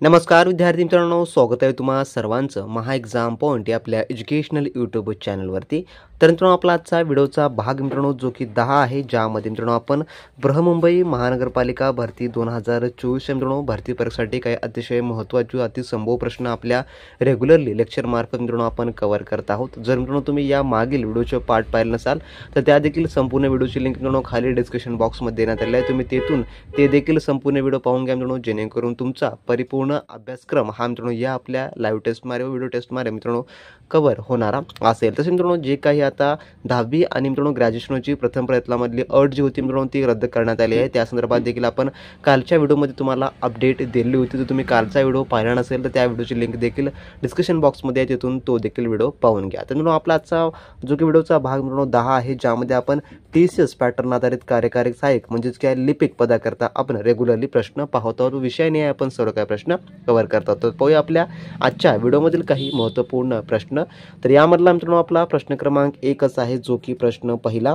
नमस्कार विद्यार्थी मित्रांनो, स्वागत आहे तुम्हा सर्वांचं महा एक्झाम पॉईंट या आपल्या एज्युकेशनल यूट्यूब चॅनलवरती। तर मित्रांनो, आपला आजचा व्हिडिओचा भाग मित्रांनो जो की 10 आहे, ज्यामध्ये मित्रांनो आपण बृहन्मुंबई महानगरपालिका भरती 2024 मित्रांनो भरती परीक्षेसाठी काही अतिशय महत्त्वाचे अतिसंभव प्रश्न आपल्या रेग्युलरली लेक्चर मार्फत मित्रांनो आपण कव्हर करत आहोत। जर मित्रांनो तुम्ही या मागील व्हिडिओचे पार्ट पाहिले नसाल तर त्या देखील संपूर्ण व्हिडिओची लिंक मित्रांनो खाली डिस्क्रिप्शन बॉक्समध्ये देण्यात आली आहे। तुम्ही तेथून ते देखील संपूर्ण व्हिडिओ पाहून घ्या मित्रांनो, जेणेकरून तुमचा परिपूर्ण अभ्यासक्रम हा मित्रांनो या आपल्या लाईव्ह टेस्टद्वारे व व्हिडिओ टेस्टद्वारे मित्रांनो कव्हर होणारा असेल। तसे मित्रांनो जे काही आता 10वी आणि मित्रांनो ग्रॅज्युएशनची प्रथम प्रयत्नामधली अट जी होती मित्रांनो ती रद्द करण्यात आली आहे। त्या संदर्भात देखील आपण कालच्या व्हिडिओमध्ये तुम्हाला अपडेट दिली होती। जर तुम्ही कालचा व्हिडिओ पाहिला नसेल तर त्या व्हिडिओची लिंक देखील डिस्क्रिप्शन बॉक्समध्ये आहे, तिथून तो देखील व्हिडिओ पाहून घ्या। तर मित्रांनो, आपला आजचा जो की व्हिडिओचा भाग मित्रांनो 10 आहे, ज्यामध्ये आपण TCS पॅटर्न आधारित कार्यकारी सहाय्यक म्हणजेच काय लिपिक पदाकरता आपण रेग्युलरली प्रश्न पाहत आहोत। विषय नाही आपण सर्व काही प्रश्न कव्हर करतात। तर पाहूया आपल्या आजच्या व्हिडिओमधील काही महत्त्वपूर्ण प्रश्न। तर यामधला मित्रांनो आपला प्रश्न क्रमांक 1 आहे, जो की प्रश्न पहिला,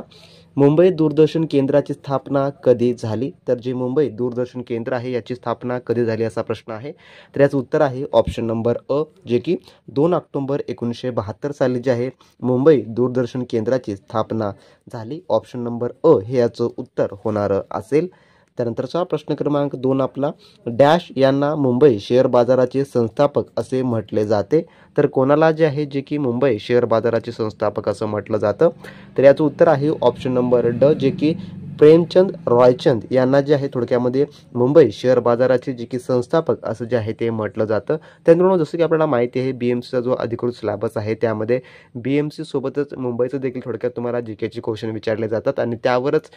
मुंबई दूरदर्शन केंद्राची स्थापना कधी झाली? तर जे मुंबई दूरदर्शन केंद्र आहे याची स्थापना कधी झाली असा प्रश्न आहे। तर याचं उत्तर आहे ऑप्शन नंबर अ, जे की 2 ऑक्टोबर 1972 साली जे आहे मुंबई दूरदर्शन केंद्राची स्थापना झाली। ऑप्शन नंबर अ हे याचं उत्तर होणार असेल। त्यानंतरचा प्रश्न क्रमांक 2 आपला, डॅश यांना मुंबई शेअर बाजाराचे संस्थापक असे म्हटले जाते? तर कोणाला जे आहे जे की मुंबई शेअर बाजाराचे संस्थापक असं म्हटलं जातं? तर याचं उत्तर आहे ऑप्शन नंबर ड, जे की प्रेमचंद रॉयचंद यांना जे आहे थोडक्यामध्ये मुंबई शेअर बाजाराचे जे की संस्थापक असं जे आहे ते म्हटलं जातं। त्यामुळे जसं की आपल्याला माहिती आहे BMCचा जो अधिकृत सिलेबस आहे त्यामध्ये BMC सोबतच मुंबईचं देखील थोडक्यात तुम्हाला GKचे क्वेश्चन विचारले जातात आणि त्यावरच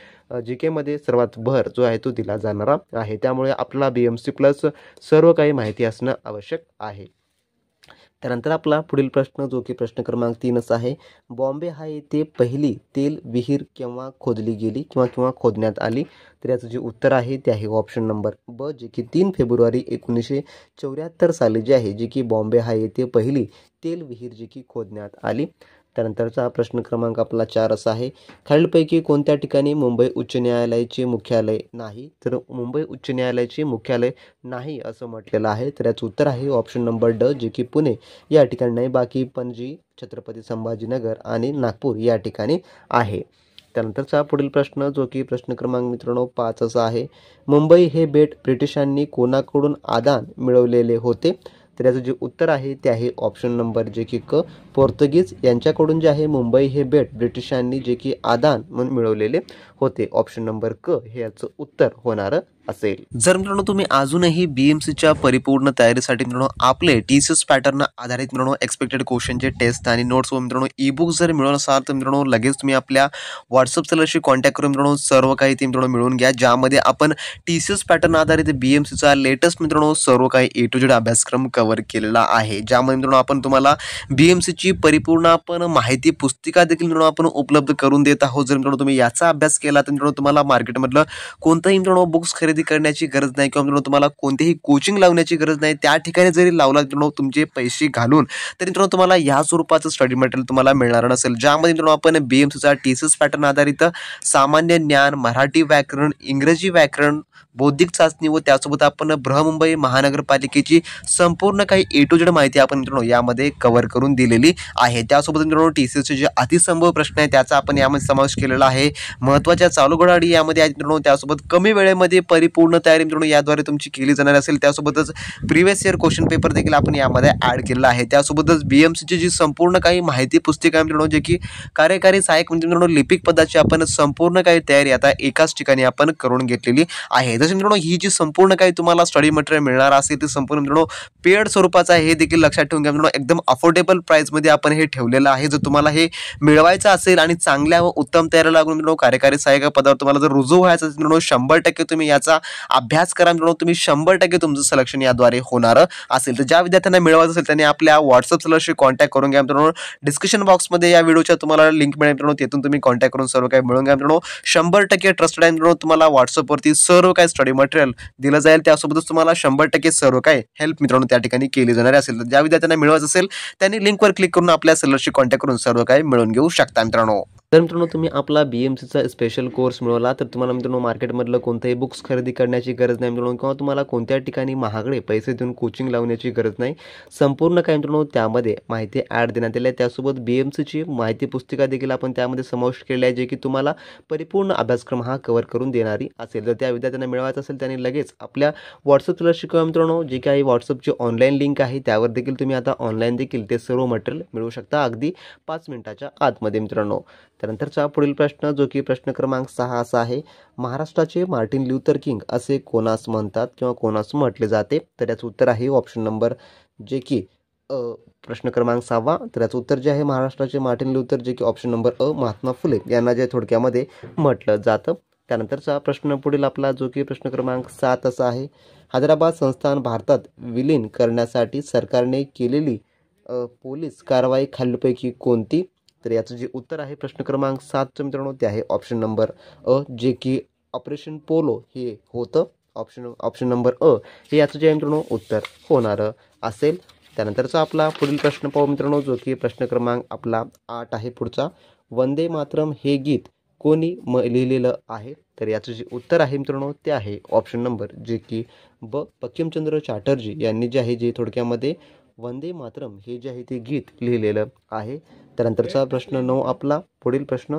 GKमध्ये सर्वात भर जो आहे तो दिला जाणारा आहे। त्यामुळे आपला BMC प्लस सर्व काही माहिती असणं आवश्यक आहे। त्यानंतर आपला पुढील प्रश्न जो की प्रश्न क्रमांक 3 आहे, बॉम्बे हा येथे पहिली तेल विहीर केव्हा खोदली गेली किंवा खोदण्यात आली? तर याचं जे उत्तर आहे ते आहे ऑप्शन नंबर ब, जे की 3 फेब्रुवारी 1974 साली जे आहे जे की बॉम्बे हा येथे पहिली तेल विहीर जी की खोदण्यात आली। त्यानंतरचा प्रश्न क्रमांक आपला 4 असा आहे, खालीलपैकी कोणत्या ठिकाणी मुंबई उच्च न्यायालयाचे मुख्यालय नाही? तर मुंबई उच्च न्यायालयाचे मुख्यालय नाही असं म्हटलेलं आहे। तर याचं उत्तर आहे ऑप्शन नंबर ड, जे की पुणे या ठिकाणी नाही, बाकी पणजी, छत्रपती संभाजीनगर आणि नागपूर या ठिकाणी आहे। त्यानंतरचा पुढील प्रश्न जो की प्रश्न क्रमांक मित्रांनो 5 असा आहे, मुंबई हे बेट ब्रिटिशांनी कोणाकडून आदान मिळवलेले होते? तर याचं जे उत्तर आहे ते आहे ऑप्शन नंबर जे की क, पोर्तुगीज यांच्याकडून जे आहे मुंबई हे बेट ब्रिटिशांनी जे की आदान म्हणून मिळवलेले होते। ऑप्शन नंबर क हे याचं उत्तर होणार असेल। जर मित्रांनो तुम्ही अजूनही BMCच्या परिपूर्ण तयारीसाठी मित्रांनो आपले TCS पॅटर्न आधारित मित्रांनो एक्सपेक्टेड क्वेश्चनचे टेस्ट आणि नोट्स व मित्रांनो ई-बुक जर मिळवणार असाल तर मित्रांनो लगेच तुम्ही आपल्या व्हॉट्सअप चॅनलशी कॉन्टॅक्ट करून मित्रांनो सर्व काही ते मित्रांनो मिळवून घ्या, ज्यामध्ये आपण TCS पॅटर्न आधारित BMCचा लेटेस्ट मित्रांनो सर्व काही A to Z अभ्यासक्रम कव्हर केलेला आहे, ज्यामध्ये मित्रांनो आपण तुम्हाला BMCची परिपूर्ण आपण माहिती पुस्तिका देखील मित्रांनो आपण उपलब्ध करून देत आहोत। जर मित्रांनो तुम्ही याचा अभ्यास केला तर मित्रांनो तुम्हाला मार्केटमधलं कोणतंही मित्रांनो बुक्स खरेदी करण्याची गरज नाही किंवा मित्रांनो तुम्हाला कोणतेही कोचिंग लावण्याची गरज नाही। त्या ठिकाणी जरी लावला मित्रांनो तुमचे पैसे घालून तरी मित्रांनो तुम्हाला या स्वरूपाचं स्टडी मटेरियल तुम्हाला मिळणार नसेल, ज्यामध्ये मित्रांनो आपण BMCचा TCS पॅटर्न आधारित सामान्य ज्ञान, मराठी व्याकरण, इंग्रजी व्याकरण, बौद्धिक चाचणी व त्यासोबत आपण बृहन्मुंबई महानगरपालिकेची संपूर्ण काही A to Z माहिती आपण मित्रांनो यामध्ये कव्हर करून दिलेली आहे। त्यासोबत मित्रांनो TCSचे जे अतिसंभव प्रश्न आहे त्याचा आपण यामध्ये समावेश केलेला आहे। महत्त्वाच्या चालू घडामोडी यामध्ये आहेत मित्रांनो, त्यासोबत कमी वेळेमध्ये परिपूर्ण तयारी मित्रांनो याद्वारे तुमची केली जाणार असेल। त्यासोबतच प्रिव्हियस इयर क्वेश्चन पेपर देखील आपण यामध्ये ॲड केलेला आहे। त्यासोबतच BMCची जी संपूर्ण काही माहिती पुस्तिका मित्रांनो जे की कार्यकारी सहाय्यक म्हणजे मित्रांनो लिपिक पदाची आपण संपूर्ण काही तयारी आता एकाच ठिकाणी आपण करून घेतलेली आहे। जसे मित्रांनो ही जी संपूर्ण काही तुम्हाला स्टडी मटेरियल मिळणार असेल ते संपूर्ण मित्रांनो पेड स्वरूपाचं आहे, हे देखील लक्षात ठेवून घ्या मित्रांनो। एकदम अफोर्डेबल प्राइसमध्ये आपण हे ठेवलेलं आहे। जर तुम्हाला हे मिळवायचं असेल आणि चांगल्या व उत्तम तयारी लागून मित्रांनो कार्यकारी सहाय्यक पदावर तुम्हाला जर रुजू व्हायचं असेल मित्रांनो 100% तुम्ही याचा अभ्यास करा मित्रांनो, तुम्ही 100% तुमचं सिलेक्शन याद्वारे होणार असेल। तर ज्या विद्यार्थ्यांना मिळवायचं असेल त्यांनी आपल्या व्हॉट्सअप चॅनलशी कॉन्टॅक्ट करून घ्या मित्रांनो। डिस्क्रिप्शन बॉक्समध्ये या व्हिडिओच्या तुम्हाला लिंक मिळेल मित्रांनो, तिथून तुम्ही कॉन्टॅक्ट करून सर्व काही मिळवून घ्या मित्रांनो। 100% ट्रस्टेड आहे मित्रांनो, तुम्हाला व्हॉट्सअपवरती सर्व काही स्टडी मटेरियल दिलं जाईल, त्यासोबतच तुम्हाला 100% सर्व काही हेल्प मित्रांनो त्या ठिकाणी केली जाणार असेल। तर ज्या विद्यार्थ्यांना मिळवायचं असेल त्यांनी लिंकवर क्लिक करून आपल्या चॅनलशी कॉन्टॅक्ट करून सर्व काही मिळवून घेऊ शकता मित्रांनो। तर मित्रांनो तुम्ही आपला BMCचा स्पेशल कोर्स मिळवला तर तुम्हाला मित्रांनो मार्केटमधलं कोणतेही बुक्स खरेदी करण्याची गरज नाही मित्रांनो, किंवा तुम्हाला कोणत्या ठिकाणी महागडे पैसे देऊन कोचिंग लावण्याची गरज नाही. संपूर्ण काय मित्रांनो त्यामध्ये माहिती ॲड देण्यात आली आहे. त्यासोबत BMCची माहिती पुस्तिका देखील आपण त्यामध्ये समाविष्ट केली आहे, जे की तुम्हाला परिपूर्ण अभ्यासक्रम हा कव्हर करून देणारी असेल. जर त्या विद्यार्थ्यांना मिळवायचं असेल त्यांनी लगेच आपल्या व्हॉट्सअपला शिकवा मित्रांनो. जे काही व्हॉट्सअपची ऑनलाईन लिंक आहे त्यावर देखील तुम्ही आता ऑनलाईन देखील ते सर्व मटेरियल मिळवू शकता अगदी 5 मिनिटाच्या आतमध्ये मित्रांनो. त्यानंतरचा पुढील प्रश्न जो की प्रश्न क्रमांक 6 असा आहे, महाराष्ट्राचे मार्टिन ल्यूथर किंग असे कोणास म्हणतात किंवा कोणास म्हटले जाते? तर याचं उत्तर आहे ऑप्शन नंबर जे की प्रश्न क्रमांक 6. तर याचं उत्तर जे आहे महाराष्ट्राचे मार्टिन ल्यूथर, जे की ऑप्शन नंबर महात्मा फुले यांना जे थोडक्यामध्ये म्हटलं जातं. त्यानंतरचा प्रश्न पुढील आपला जो की प्रश्न क्रमांक 7 असा आहे, हैदराबाद संस्थान भारतात विलीन करण्यासाठी सरकारने केलेली पोलीस कारवाई खालीलपैकी कोणती? तर याचं जे उत्तर आहे प्रश्न क्रमांक 7चं मित्रांनो ते आहे ऑप्शन नंबर जे की ऑपरेशन पोलो हे होतं. ऑप्शन नंबर हे याचं जे आहे मित्रांनो उत्तर होणार असेल. त्यानंतरचा आपला पुढील प्रश्न पाहू मित्रांनो, जो की प्रश्न क्रमांक आपला 8 आहे पुढचा, वंदे मातरम हे गीत कोणी लिहिलेलं आहे? तर याचं जे उत्तर आहे मित्रांनो ते आहे ऑप्शन नंबर जे की बंकिमचंद्र चॅटर्जी यांनी जे आहे जे थोडक्यामध्ये वंदे मातरम हे जे आहे ते गीत लिहिलेलं आहे. त्यानंतरचा प्रश्न 9 आपला पुढील प्रश्न,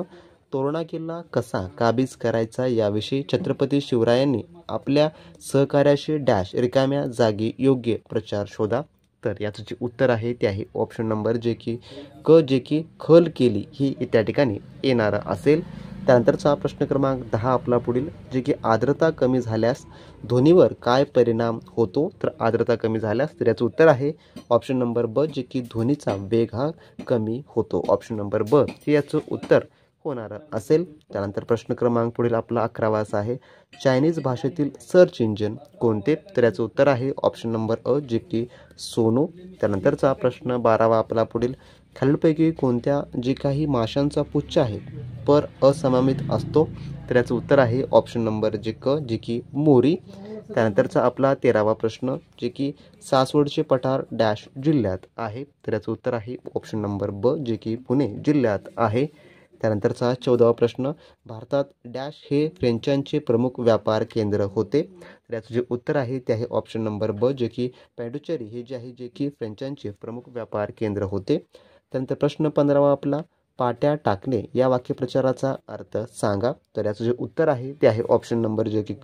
तोरणा किल्ला कसा काबीज करायचा याविषयी छत्रपती शिवरायांनी आपल्या सहकार्याशी डॅश रिकाम्या जागी योग्य प्रचार शोधा. तर याचं जे उत्तर आहे ते आहे ऑप्शन नंबर जे की खल केली ही त्या ठिकाणी येणारं असेल. त्यानंतरचा प्रश्न क्रमांक 10 आपला पुढील, जे की आर्द्रता कमी झाल्यास ध्वनीवर काय परिणाम होतो? तर आर्द्रता कमी झाल्यास तर याचं उत्तर आहे ऑप्शन नंबर जे की ध्वनीचा वेग हा कमी होतो. ऑप्शन नंबर हे याचं उत्तर होणार असेल. त्यानंतर प्रश्न क्रमांक पुढील आपला 11 असा आहे, चायनीज भाषेतील सर्च इंजिन कोणते? तर याचं उत्तर आहे ऑप्शन नंबर जे की सोनो. त्यानंतरचा प्रश्न 12 आपला पुढील, खालीलपैकी कोणत्या जे काही माशांचा पुच्छ आहे पर असममित असतो? तर याचं उत्तर आहे ऑप्शन नंबर जे की मोरी. त्यानंतरचा आपला 13वा प्रश्न, जे की सासवडचे पठार डॅश जिल्ह्यात आहे? तर याचं उत्तर आहे ऑप्शन नंबर जे की पुणे जिल्ह्यात आहे. त्यानंतरचा 14वा प्रश्न, भारतात डॅश हे फ्रेंचांचे प्रमुख व्यापार केंद्र होते? तर याचं जे उत्तर आहे ते आहे ऑप्शन नंबर जे की पॅडुचेरी हे जे आहे जे की फ्रेंचांचे प्रमुख व्यापार केंद्र होते. त्यानंतर प्रश्न 15वा आपला, पाट्या टाकणे या वाक्यप्रचाराचा अर्थ सांगा. तर याचं जे उत्तर आहे ते आहे ऑप्शन नंबर जे की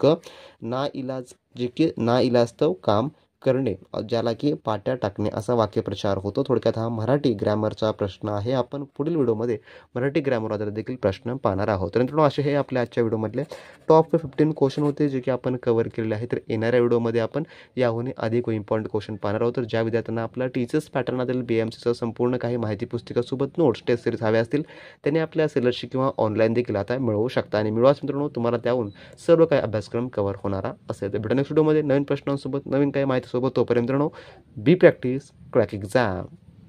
नाइलाज, जे की नाइलाजतव काम करणे, ज्याला की पाट्या टाकणे असा वाक्यप्रचार होतो. थोडक्यात हा मराठी ग्रॅमरचा प्रश्न आहे. आपण पुढील व्हिडिओमध्ये मराठी ग्रॅमर आधारित देखील प्रश्न पाहणार आहोत. तर मित्रांनो असे हे आपल्या आजच्या व्हिडिओमधले टॉप 15 क्वेश्चन होते जे की आपण कव्हर केलेले आहे. तर येणाऱ्या व्हिडिओमध्ये आपण याहून अधिक इम्पॉर्टंट क्वेश्चन पाहणार आहोत. तर ज्या विद्यार्थ्यांना आपला टीचर्स पॅटर्न आधारित BMCचं संपूर्ण काही माहिती पुस्तिकासोबत नोट्स टेस्ट सिरीज हव्या असतील त्यांनी आपल्या सेलरशी किंवा ऑनलाईन देखील आता मिळवू शकता. आणि मिळवाच मित्रांनो तुम्हाला त्याहून सर्व काही अभ्यासक्रम कव्हर होणारा असेल. तर भेटू नेक्स्ट व्हिडिओमध्ये नवीन प्रश्नांसोबत नवीन काही माहितीसोबत. तोपर्यंत मित्रांनो बी प्रॅक्टिस क्रॅक एक्झाम.